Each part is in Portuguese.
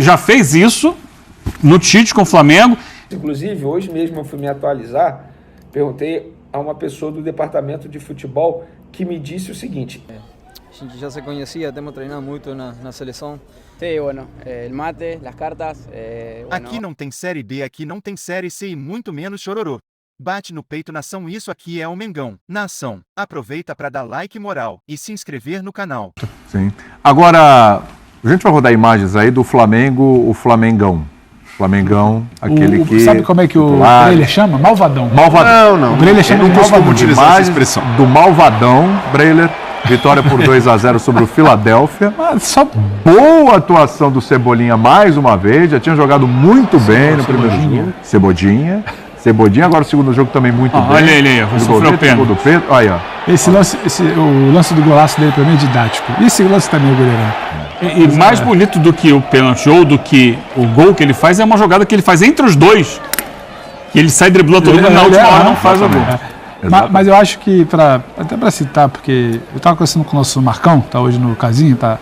já fez isso no Tite com o Flamengo. Inclusive, hoje mesmo eu fui me atualizar, perguntei a uma pessoa do departamento de futebol que me disse o seguinte. A gente já se conhecia, temos treinado muito na seleção. Sí, bueno, el mate, las cartas. Bueno. Aqui não tem Série B, aqui não tem Série C e muito menos chororô. Bate no peito, nação, isso aqui é o Mengão. Nação, aproveita para dar like moral e se inscrever no canal. Sim. Agora, a gente vai rodar imagens aí do Flamengo, o Flamengão. Flamengão, aquele que... Sabe como é que o Breler chama? Malvadão. Malvadão. Não. O Breler chama de Malvadão. Utilizar essa expressão. Do Malvadão, Breler. Vitória por 2-0 sobre o Philadelphia. Só boa atuação do Cebolinha mais uma vez. Já tinha jogado muito bem no primeiro jogo. Cebolinha, agora o segundo jogo também muito bem. Olha ele aí, sofreu pênalti. Aí, ó. O lance do golaço dele pra mim é didático. Esse lance também é goleirão. E mais bonito do que o pênalti ou do que o gol que ele faz é uma jogada que ele faz entre os dois. E ele sai driblando todo mundo na última hora não faz o gol. Mas eu acho que, até para citar, porque eu estava conversando com o nosso Marcão, está hoje no casinho, tá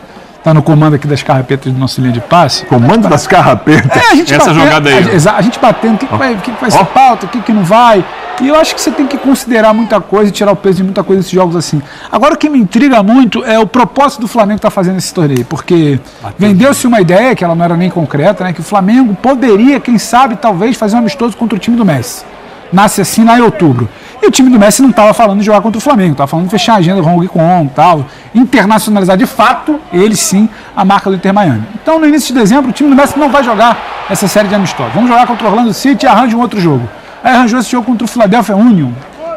no comando aqui das carrapetas do nosso linha de passe. Comando das carrapetas? Essa jogada aí. A gente batendo, o que vai ser pauta, o que não vai. E eu acho que você tem que considerar muita coisa e tirar o peso de muita coisa nesses jogos assim. Agora, o que me intriga muito é o propósito do Flamengo estar fazendo esse torneio, porque vendeu-se uma ideia, que ela não era nem concreta, né, que o Flamengo poderia, quem sabe, talvez, fazer um amistoso contra o time do Messi. Nasce assim lá em outubro. E o time do Messi não estava falando de jogar contra o Flamengo, estava falando de fechar a agenda com o Hong e tal, internacionalizar de fato, ele sim, a marca do Inter Miami. Então, no início de dezembro, o time do Messi não vai jogar essa série de amistosos. Vamos jogar contra o Orlando City e arranja um outro jogo. Aí arranjou esse jogo contra o Philadelphia Union,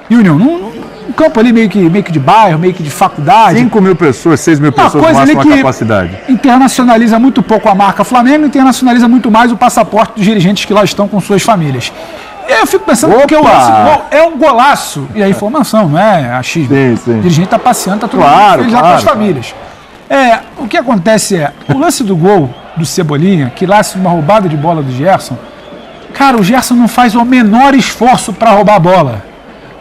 num campo ali meio que de bairro, meio que de faculdade. 5 mil pessoas, 6 mil pessoas máxima capacidade. Internacionaliza muito pouco a marca Flamengo, internacionaliza muito mais o passaporte dos dirigentes que lá estão com suas famílias. E aí eu fico pensando que o gol é um golaço. E a informação, não é achismo. Sim. O dirigente está passeando, está tudo feliz lá com as famílias. O que acontece o lance do gol do Cebolinha, que lance uma roubada de bola do Gerson. Cara, o Gerson não faz o menor esforço para roubar a bola.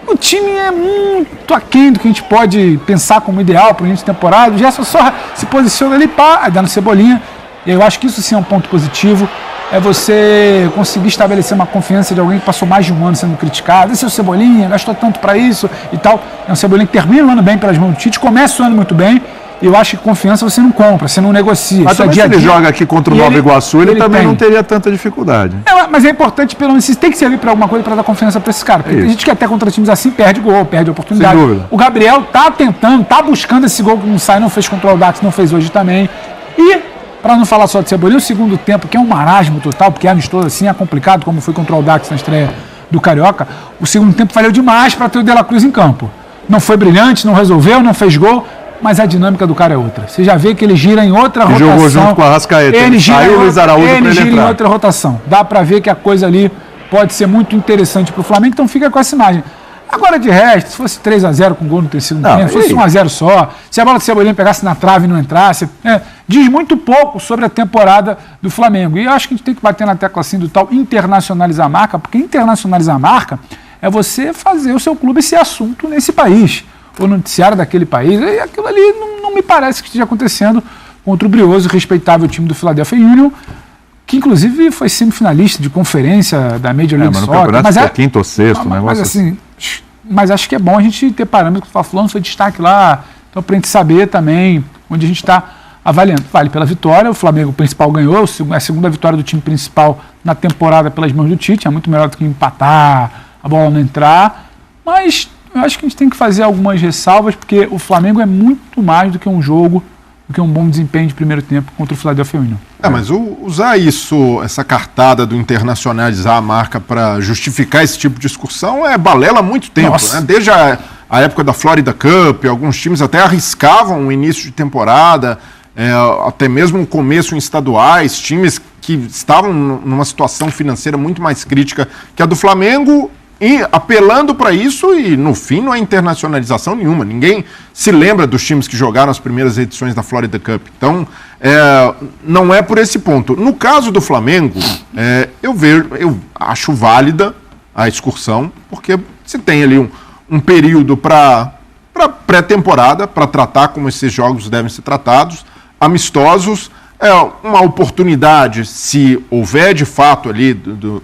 O time é muito aquém do que a gente pode pensar como ideal para o início de temporada. O Gerson só se posiciona ali, aí dá no Cebolinha. E eu acho que isso sim é um ponto positivo. É você conseguir estabelecer uma confiança de alguém que passou mais de um ano sendo criticado. Esse é o Cebolinha, gastou tanto para isso e tal. É um Cebolinha que termina o ano bem pelas mãos do Tite, começa o ano muito bem. E eu acho que confiança você não compra, você não negocia. Mas também se ele joga aqui contra o Nova Iguaçu, ele também não teria tanta dificuldade. Mas é importante, pelo menos, tem que servir para alguma coisa para dar confiança para esse cara. Porque tem gente que até contra times assim perde gol, perde oportunidade. Sem dúvida. O Gabriel tá tentando, tá buscando esse gol que não sai, não fez contra o Audax, não fez hoje também. E, para não falar só de Cebolinha, o segundo tempo, que é um marasmo total, porque amistoso assim é complicado, como foi contra o Audax na estreia do Carioca, o segundo tempo valeu demais para ter o De La Cruz em campo. Não foi brilhante, não resolveu, não fez gol, mas a dinâmica do cara é outra. Você já vê que ele gira em outra rotação. Jogou junto com a Arrascaeta. Ele gira em outra rotação. Dá para ver que a coisa ali pode ser muito interessante para o Flamengo, então fica com essa imagem. Agora, de resto, se fosse 3-0 com gol no terceiro tempo, se fosse 1-0 só, se a bola do Cebolinha pegasse na trave e não entrasse, diz muito pouco sobre a temporada do Flamengo. E eu acho que a gente tem que bater na tecla assim do tal internacionalizar a marca, porque internacionalizar a marca é você fazer o seu clube ser assunto nesse país, ou no noticiário daquele país. E aquilo ali não me parece que esteja acontecendo contra o brioso e respeitável time do Philadelphia Union, que inclusive foi semifinalista de conferência da Major League Soccer. Mas é quinto ou sexto, negócio assim. Mas acho que é bom a gente ter parâmetros, que o Fla-Flu foi destaque lá, então para a gente saber também onde a gente está avaliando. Vale pela vitória, o Flamengo principal ganhou, a segunda vitória do time principal na temporada pelas mãos do Tite, é muito melhor do que empatar, a bola não entrar, mas eu acho que a gente tem que fazer algumas ressalvas, porque o Flamengo é muito mais do que um jogo, do que um bom desempenho de primeiro tempo contra o Philadelphia Union. Mas usar essa cartada do internacionalizar a marca para justificar esse tipo de discussão balela há muito tempo, né? Desde a época da Florida Cup, alguns times até arriscavam o início de temporada, até mesmo o começo em estaduais, times que estavam numa situação financeira muito mais crítica que a do Flamengo, e apelando para isso, e no fim não é internacionalização nenhuma. Ninguém se lembra dos times que jogaram as primeiras edições da Florida Cup. Então, não é por esse ponto. No caso do Flamengo, eu acho válida a excursão, porque se tem ali um período para pré-temporada, para tratar como esses jogos devem ser tratados, amistosos. uma oportunidade, se houver de fato ali,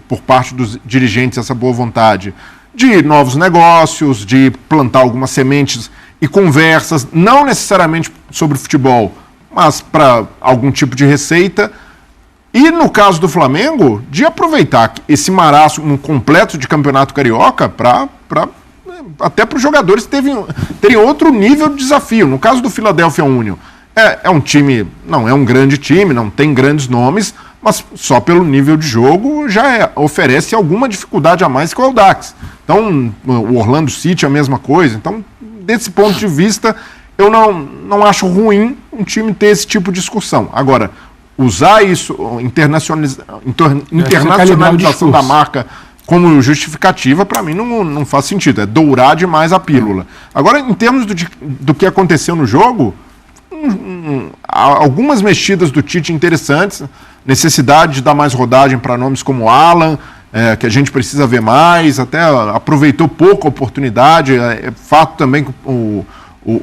por parte dos dirigentes, essa boa vontade, de novos negócios, de plantar algumas sementes e conversas, não necessariamente sobre futebol, mas para algum tipo de receita. E no caso do Flamengo, de aproveitar esse marasmo completo de campeonato carioca até para os jogadores terem outro nível de desafio. No caso do Philadelphia Union, é um time, não é um grande time, não tem grandes nomes, mas só pelo nível de jogo já oferece alguma dificuldade a mais que o Audax. Então, o Orlando City é a mesma coisa. Então, desse ponto de vista, eu não acho ruim um time ter esse tipo de discussão. Agora, usar isso, internacionalização da marca como justificativa, para mim não faz sentido. É dourar demais a pílula. Agora, em termos do que aconteceu no jogo, algumas mexidas do Tite interessantes, necessidade de dar mais rodagem para nomes como Alan, que a gente precisa ver mais, até aproveitou pouco a oportunidade. É fato também que o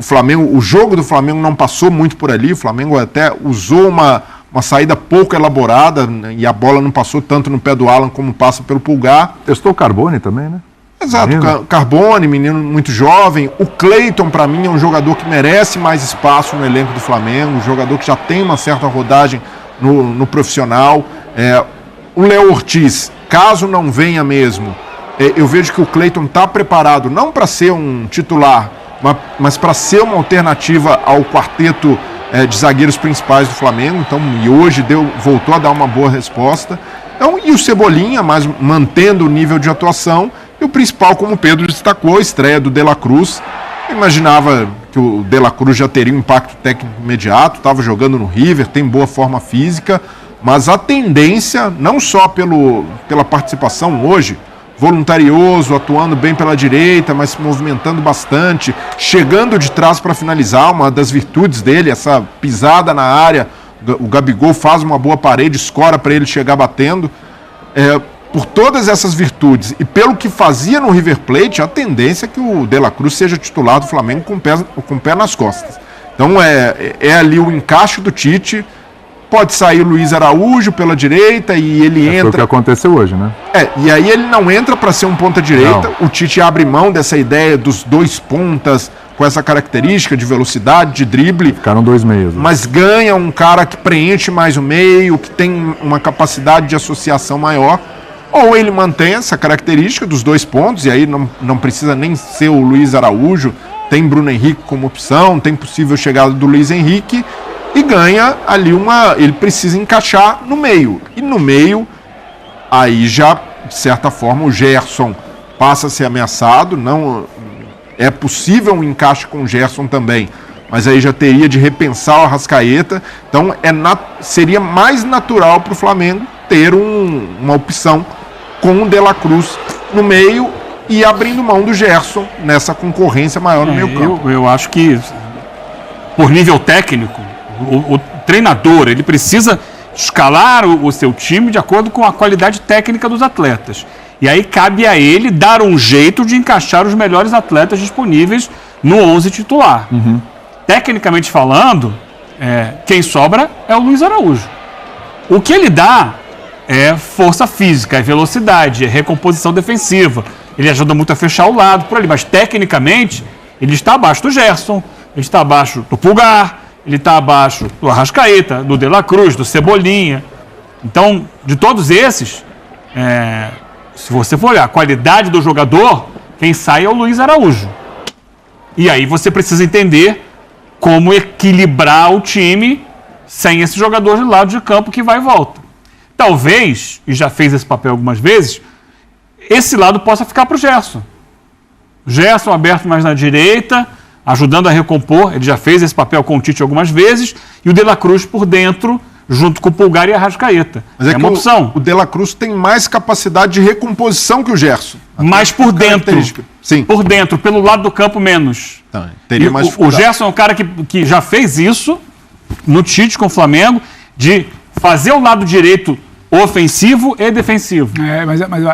Flamengo, o jogo do Flamengo não passou muito por ali, o Flamengo até usou uma saída pouco elaborada, né, e a bola não passou tanto no pé do Alan como passa pelo Pulgar. Testou o Carbone também, né? Exato, Carbone, menino muito jovem. O Cleiton, para mim, é um jogador que merece mais espaço no elenco do Flamengo, um jogador que já tem uma certa rodagem no profissional. O Léo Ortiz, caso não venha mesmo, eu vejo que o Cleiton está preparado não para ser um titular, mas para ser uma alternativa ao quarteto de zagueiros principais do Flamengo. Então, e hoje voltou a dar uma boa resposta. Então, e o Cebolinha, mas mantendo o nível de atuação. E o principal, como o Pedro destacou, a estreia do De La Cruz. Eu imaginava que o De La Cruz já teria um impacto técnico imediato, estava jogando no River, tem boa forma física, mas a tendência, não só pela participação hoje, voluntarioso, atuando bem pela direita, mas se movimentando bastante, chegando de trás para finalizar, uma das virtudes dele, essa pisada na área, o Gabigol faz uma boa parede, escora para ele chegar batendo. Por todas essas virtudes e pelo que fazia no River Plate, a tendência é que o De La Cruz seja titular do Flamengo com o pé nas costas. Então é ali o encaixe do Tite. Pode sair o Luiz Araújo pela direita e ele entra... Foi o que aconteceu hoje, né? E aí ele não entra para ser um ponta-direita. O Tite abre mão dessa ideia dos dois pontas com essa característica de velocidade, de drible. Ficaram 2 meias. Mas ganha um cara que preenche mais o meio, que tem uma capacidade de associação maior. Ou ele mantém essa característica dos 2 pontos, e aí não precisa nem ser o Luiz Araújo, tem Bruno Henrique como opção, tem possível chegada do Luiz Henrique, e ganha ali ele precisa encaixar no meio. E no meio, aí já, de certa forma, o Gerson passa a ser ameaçado, não é possível um encaixe com o Gerson também, mas aí já teria de repensar o Arrascaeta. Então seria mais natural para o Flamengo ter uma opção com o De La Cruz no meio e abrindo mão do Gerson nessa concorrência maior no meio campo. Eu acho que, por nível técnico, o treinador ele precisa escalar o seu time de acordo com a qualidade técnica dos atletas. E aí cabe a ele dar um jeito de encaixar os melhores atletas disponíveis no 11 titular. Uhum. Tecnicamente falando, quem sobra é o Luiz Araújo. O que ele dá é força física, é velocidade, é recomposição defensiva. Ele ajuda muito a fechar o lado por ali, mas tecnicamente ele está abaixo do Gerson, ele está abaixo do Pulgar, ele está abaixo do Arrascaeta, do De La Cruz, do Cebolinha. Então, de todos esses, se você for olhar a qualidade do jogador, quem sai é o Luiz Araújo. E aí você precisa entender como equilibrar o time sem esse jogador de lado de campo que vai e volta. Talvez, e já fez esse papel algumas vezes, esse lado possa ficar para o Gerson. O Gerson aberto mais na direita, ajudando a recompor, ele já fez esse papel com o Tite algumas vezes, e o De La Cruz por dentro, junto com o Pulgar e a Arrascaeta. Mas é uma opção. O De La Cruz tem mais capacidade de recomposição que o Gerson. Mas por dentro. Sim. Por dentro, pelo lado do campo menos. Tá, teria mais o Gerson é um cara que já fez isso no Tite com o Flamengo, de fazer o lado direito ofensivo e defensivo.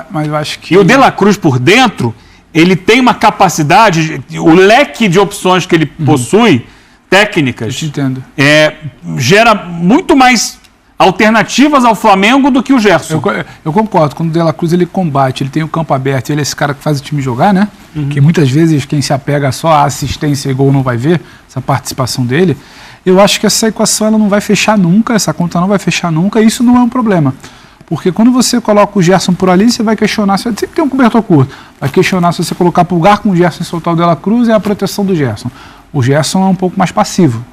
Mas eu acho que... E o De La Cruz por dentro, ele tem uma capacidade, o leque de opções que ele possui técnicas, Eu te entendo. gera muito mais alternativas ao Flamengo do que o Gerson. Eu concordo. Quando o De La Cruz ele combate, ele tem o campo aberto, ele é esse cara que faz o time jogar, né? Que muitas vezes quem se apega só à assistência e gol não vai ver essa participação dele. Eu acho que essa equação ela não vai fechar nunca, essa conta não vai fechar nunca, e isso não é um problema. Porque quando você coloca o Gerson por ali, você vai questionar, você sempre tem um cobertor curto, vai questionar se você colocar Pulgar com o Gerson e soltar o De La Cruz, é a proteção do Gerson. O Gerson é um pouco mais passivo,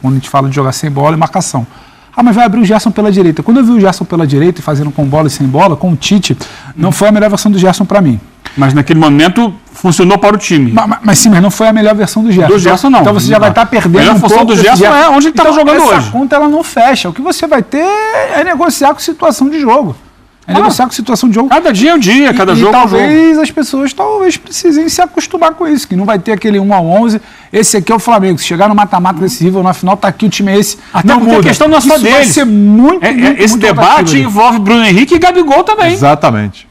quando a gente fala de jogar sem bola e marcação. Ah, mas vai abrir o Gerson pela direita. Quando eu vi o Gerson pela direita, fazendo com bola e sem bola, com o Tite, não foi a melhor versão do Gerson para mim. Mas naquele momento funcionou para o time. Mas não foi a melhor versão do Gerson. Do Gerson não. Então você já vai estar perdendo a melhor função do Gerson é onde ele estava jogando hoje. Essa conta ela não fecha. O que você vai ter é negociar com situação de jogo. Negociar com situação de jogo. Cada dia é um dia, cada jogo é um jogo. Talvez as pessoas precisem se acostumar com isso, que não vai ter aquele 1-11. Esse aqui é o Flamengo. Se chegar no mata-mata decisivo, na final tá aqui o time é esse. Até não muda. A questão não é só deles. Vai ser muito esse debate envolve Bruno Henrique e Gabigol também. Exatamente.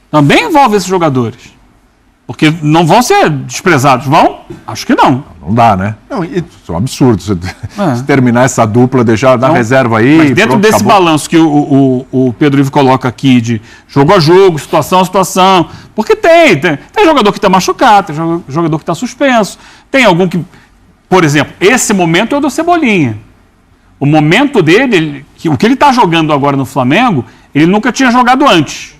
Também envolve esses jogadores. Porque não vão ser desprezados, vão? Acho que não. Não dá, né? Não, isso é um absurdo. Se terminar essa dupla, deixar na reserva aí. Mas dentro desse balanço que o Pedro Ivo coloca aqui de jogo a jogo, situação a situação, porque tem jogador que está machucado, tem jogador que está suspenso, tem algum que, por exemplo, esse momento é o do Cebolinha. O momento dele, o que ele está jogando agora no Flamengo, ele nunca tinha jogado antes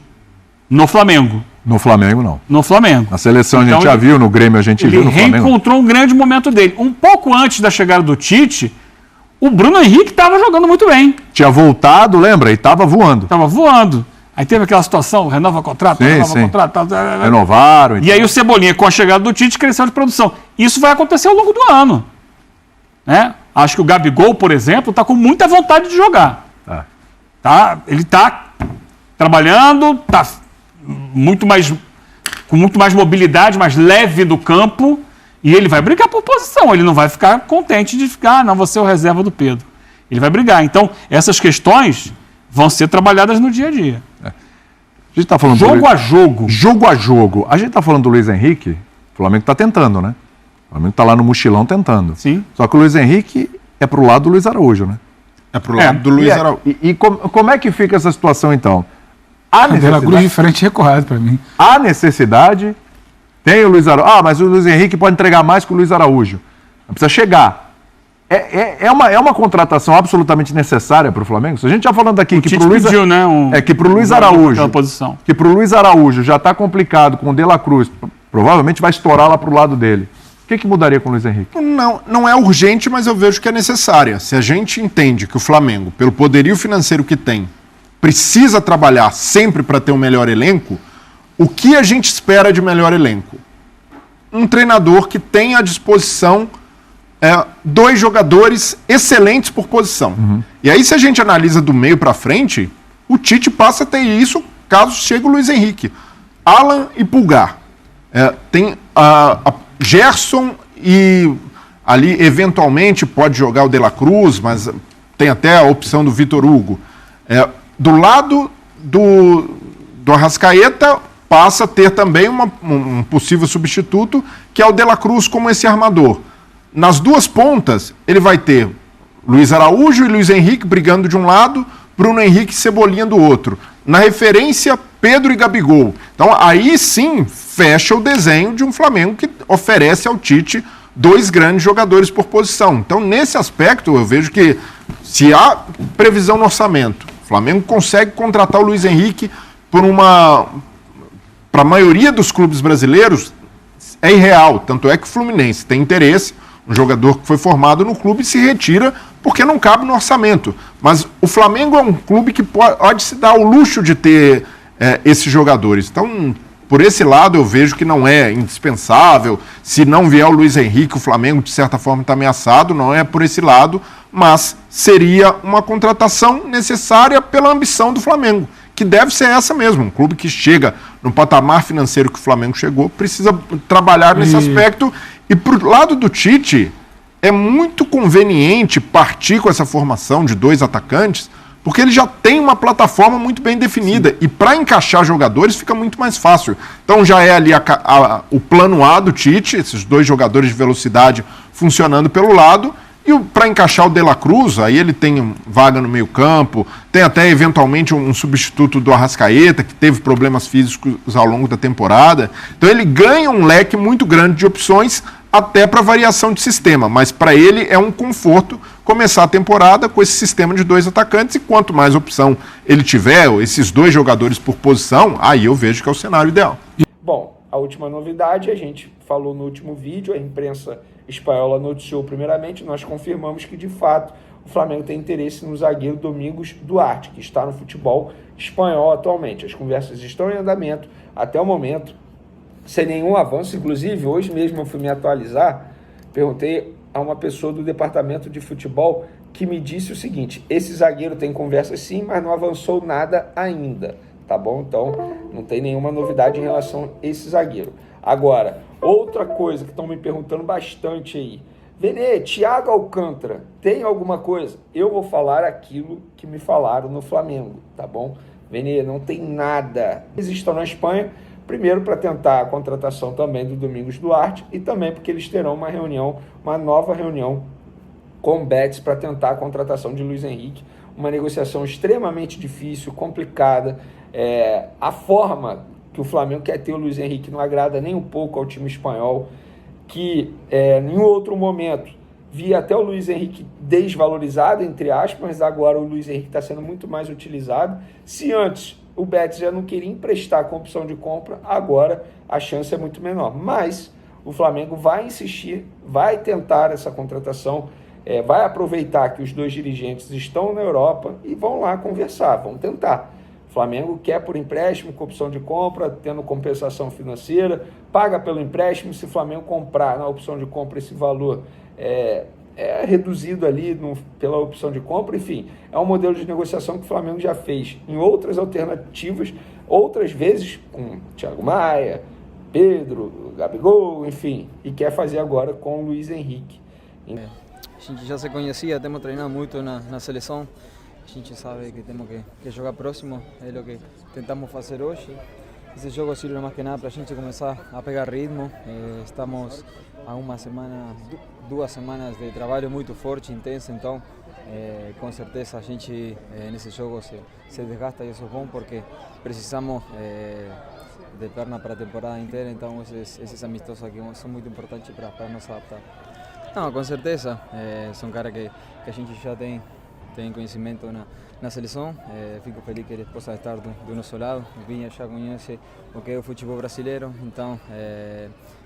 no Flamengo. No Flamengo, não. No Flamengo. Na seleção a gente já viu, no Grêmio a gente viu, no Flamengo. Ele reencontrou um grande momento dele. Um pouco antes da chegada do Tite, o Bruno Henrique estava jogando muito bem. Tinha voltado, lembra? E estava voando. Estava voando. Aí teve aquela situação, renova contrato, contrato. Renovaram. E aí o Cebolinha, com a chegada do Tite, cresceu de produção. Isso vai acontecer ao longo do ano. Né? Acho que o Gabigol, por exemplo, está com muita vontade de jogar. Ele está trabalhando, está com muito mais mobilidade, mais leve do campo, e ele vai brigar por posição, ele não vai ficar contente de ficar, não, vou ser o reserva do Pedro. Ele vai brigar. Então, essas questões vão ser trabalhadas no dia a dia. A gente tá falando jogo a jogo. Jogo a jogo. A gente está falando do Luiz Henrique, o Flamengo está tentando, né? O Flamengo está lá no mochilão tentando. Sim. Só que o Luiz Henrique é pro lado do Luiz Araújo, né? É pro lado do Luiz Araújo. E como é que fica essa situação, então? A De La Cruz de frente recorrado para mim. Há necessidade, tem o Luiz Araújo. mas o Luiz Henrique pode entregar mais que o Luiz Araújo. Precisa chegar. É uma contratação absolutamente necessária para o Flamengo? Se a gente já falando aqui que pro Luiz, pediu, né, que pro Luiz Araújo, posição. que pro Luiz Araújo já está complicado com o De La Cruz, provavelmente vai estourar lá pro lado dele. O que mudaria com o Luiz Henrique? Não é urgente, mas eu vejo que é necessária. Se a gente entende que o Flamengo, pelo poderio financeiro que tem, precisa trabalhar sempre para ter um melhor elenco, o que a gente espera de melhor elenco? Um treinador que tenha à disposição 2 jogadores excelentes por posição. E aí, se a gente analisa do meio para frente, o Tite passa a ter isso caso chegue o Luiz Henrique. Alan e Pulgar. Tem Gerson e ali, eventualmente, pode jogar o De La Cruz, mas tem até a opção do Vitor Hugo. Do lado do Arrascaeta, passa a ter também um possível substituto, que é o De La Cruz como esse armador. Nas duas pontas, ele vai ter Luiz Araújo e Luiz Henrique brigando de um lado, Bruno Henrique e Cebolinha do outro. Na referência, Pedro e Gabigol. Então, aí sim, fecha o desenho de um Flamengo que oferece ao Tite 2 grandes jogadores por posição. Então, nesse aspecto, eu vejo que se há previsão no orçamento, o Flamengo consegue contratar o Luiz Henrique para a maioria dos clubes brasileiros, é irreal. Tanto é que o Fluminense tem interesse, um jogador que foi formado no clube se retira porque não cabe no orçamento. Mas o Flamengo é um clube que pode se dar o luxo de ter esses jogadores. Então, por esse lado, eu vejo que não é indispensável. Se não vier o Luiz Henrique, o Flamengo, de certa forma, está ameaçado. Não é por esse lado, mas seria uma contratação necessária pela ambição do Flamengo, que deve ser essa mesmo. Um clube que chega no patamar financeiro que o Flamengo chegou, precisa trabalhar nesse aspecto. E pro lado do Tite, é muito conveniente partir com essa formação de 2 atacantes, Porque ele já tem uma plataforma muito bem definida. Sim. E para encaixar jogadores fica muito mais fácil. Então já é ali o plano A do Tite, esses 2 jogadores de velocidade funcionando pelo lado. E para encaixar o De La Cruz, aí ele tem vaga no meio campo, tem até eventualmente um substituto do Arrascaeta, que teve problemas físicos ao longo da temporada. Então ele ganha um leque muito grande de opções, até para variação de sistema. Mas para ele é um conforto começar a temporada com esse sistema de 2 atacantes, e quanto mais opção ele tiver, esses 2 jogadores por posição, aí eu vejo que é o cenário ideal. Bom, a última novidade, a gente falou no último vídeo, a imprensa espanhola noticiou primeiramente, nós confirmamos que de fato o Flamengo tem interesse no zagueiro Domingos Duarte, que está no futebol espanhol atualmente. As conversas estão em andamento até o momento, sem nenhum avanço. Inclusive, hoje mesmo eu fui me atualizar, perguntei a uma pessoa do departamento de futebol que me disse o seguinte: esse zagueiro tem conversas sim, mas não avançou nada ainda, tá bom? Então não tem nenhuma novidade em relação a esse zagueiro. Agora, outra coisa que estão me perguntando bastante aí: Vene, Thiago Alcântara, tem alguma coisa? Eu vou falar aquilo que me falaram no Flamengo, tá bom? Vene, não tem nada. Eles estão na Espanha, primeiro para tentar a contratação também do Domingos Duarte, e também porque eles terão uma nova reunião com o Betis para tentar a contratação de Luiz Henrique. Uma negociação extremamente difícil, complicada. A forma que o Flamengo quer ter o Luiz Henrique não agrada nem um pouco ao time espanhol, que em outro momento via até o Luiz Henrique desvalorizado, entre aspas, mas agora o Luiz Henrique está sendo muito mais utilizado. Se antes o Betis já não queria emprestar com opção de compra, agora a chance é muito menor. Mas o Flamengo vai insistir, vai tentar essa contratação, vai aproveitar que os 2 dirigentes estão na Europa e vão lá conversar, vão tentar. O Flamengo quer por empréstimo, com opção de compra, tendo compensação financeira, paga pelo empréstimo. Se o Flamengo comprar na opção de compra, esse valor é reduzido ali pela opção de compra. Enfim, é um modelo de negociação que o Flamengo já fez em outras alternativas, outras vezes com Thiago Maia, Pedro, Gabigol, enfim, e quer fazer agora com o Luiz Henrique. A gente já se conhecia, temos treinado muito na seleção. A gente sabe que temos que jogar próximo, é o que tentamos fazer hoje. Esse jogo sirve mais que nada para a gente começar a pegar ritmo. Estamos há 2 semanas de trabalho muito forte, intenso, então com certeza a gente nesse jogo se desgasta, e isso é bom porque precisamos de perna para a temporada inteira, então esses amistosos aqui são muito importantes para nos adaptar. Não, com certeza, são caras que a gente já tem conhecimento na seleção. Fico feliz que eles possam estar do nosso lado. O Vinha já conhece o que é o futebol brasileiro, então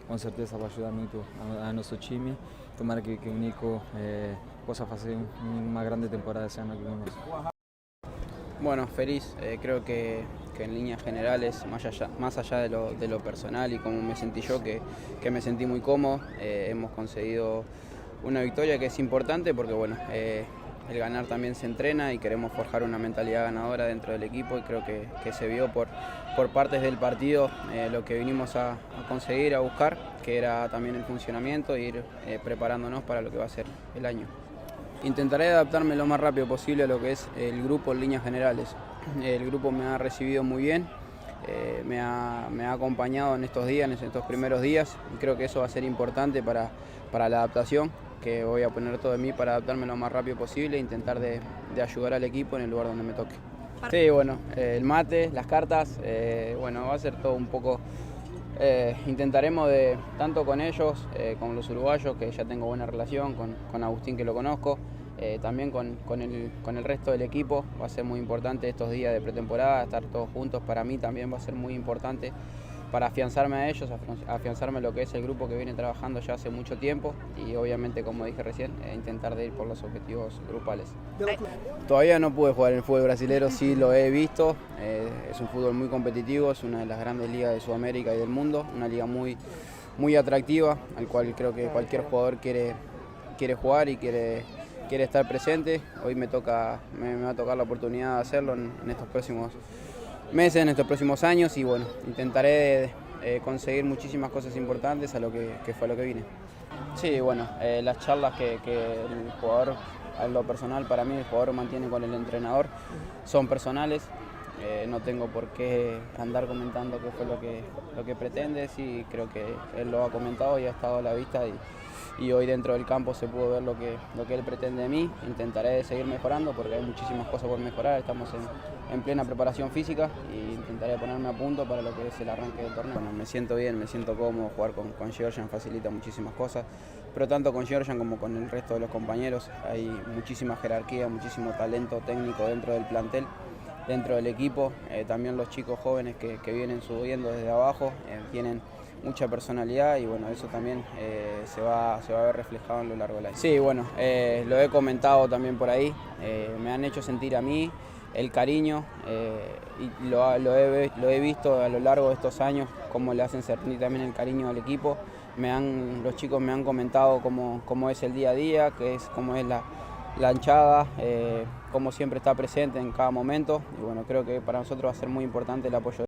com certeza vai ajudar muito a nosso time. Tomara que o Nico possa fazer uma grande temporada esse ano aqui conosco. Bueno, feliz. Creo que en líneas generales, más allá de lo personal y cómo me sentí yo, que me sentí muy cómodo. Hemos conseguido una victoria que es importante porque bueno, el ganar también se entrena y queremos forjar una mentalidad ganadora dentro del equipo, y creo que se vio por partes del partido lo que vinimos a conseguir, a buscar, que era también el funcionamiento e ir preparándonos para lo que va a ser el año. Intentaré adaptarme lo más rápido posible a lo que es el grupo en líneas generales. El grupo me ha recibido muy bien, me ha acompañado en estos días, en estos primeros días, y creo que eso va a ser importante para la adaptación, que voy a poner todo de mí para adaptarme lo más rápido posible e intentar de ayudar al equipo en el lugar donde me toque. Sí, bueno, el mate, las cartas, bueno, va a ser todo un poco. Intentaremos tanto con ellos, con los uruguayos, que ya tengo buena relación, con Agustín, que lo conozco, también con el resto del equipo. Va a ser muy importante estos días de pretemporada, estar todos juntos. Para mí también va a ser muy importante para afianzarme a ellos, afianzarme lo que es el grupo que viene trabajando ya hace mucho tiempo, y obviamente, como dije recién, intentar de ir por los objetivos grupales. Todavía no pude jugar en el fútbol brasilero, sí lo he visto. Es un fútbol muy competitivo, es una de las grandes ligas de Sudamérica y del mundo, una liga muy, muy atractiva, al cual creo que cualquier jugador quiere jugar y quiere estar presente. Hoy me va a tocar la oportunidad de hacerlo en estos próximos meses, en estos próximos años, y bueno, intentaré conseguir muchísimas cosas importantes a lo que fue a lo que vine. Sí, bueno, las charlas que el jugador en lo personal, para mí el jugador mantiene con el entrenador, son personales. No tengo por qué andar comentando qué fue lo que pretende, sí, creo que él lo ha comentado y ha estado a la vista y hoy dentro del campo se pudo ver lo que él pretende de mí. Intentaré seguir mejorando porque hay muchísimas cosas por mejorar, estamos en plena preparación física y intentaré ponerme a punto para lo que es el arranque del torneo. Bueno, me siento bien, me siento cómodo, jugar con Georgian facilita muchísimas cosas, pero tanto con Georgian como con el resto de los compañeros hay muchísima jerarquía, muchísimo talento técnico dentro del plantel, dentro del equipo. También los chicos jóvenes que vienen subiendo desde abajo tienen mucha personalidad y bueno, eso también se va a ver reflejado en lo largo del año. Sí, bueno, lo he comentado también por ahí, me han hecho sentir a mí el cariño y lo he visto a lo largo de estos años, cómo le hacen sentir también el cariño al equipo. Los chicos me han comentado cómo es el día a día, cómo es la hinchada, cómo siempre está presente en cada momento y bueno, creo que para nosotros va a ser muy importante el apoyo.